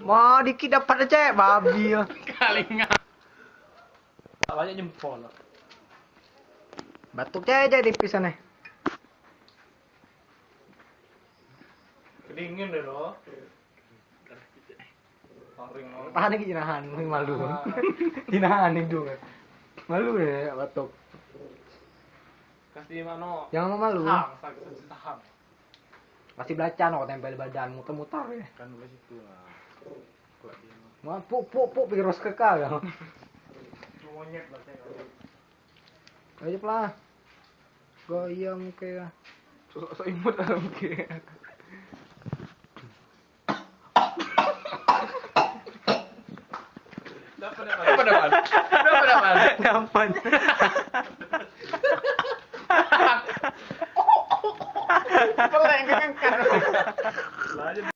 Mau dikit dapat aja babi ya. Kali nggak. Banyak jempol. Batuknya aja di pisannya. Kedingin deh loh. Taring Tahan lagi jinahan, malu. Jinahan itu. Malu ya batuk. Kasih mano. Jangan malu. Sakit tahan. Masih belacan kok tempel badan muter-muter ya. Kan udah situ lah. Mau puk virus kekal ya. Monyet lah saya. Ayo lah. Goyang kayak. Sok imut lah mungkin. Dapat. Kapan? Peleng kan.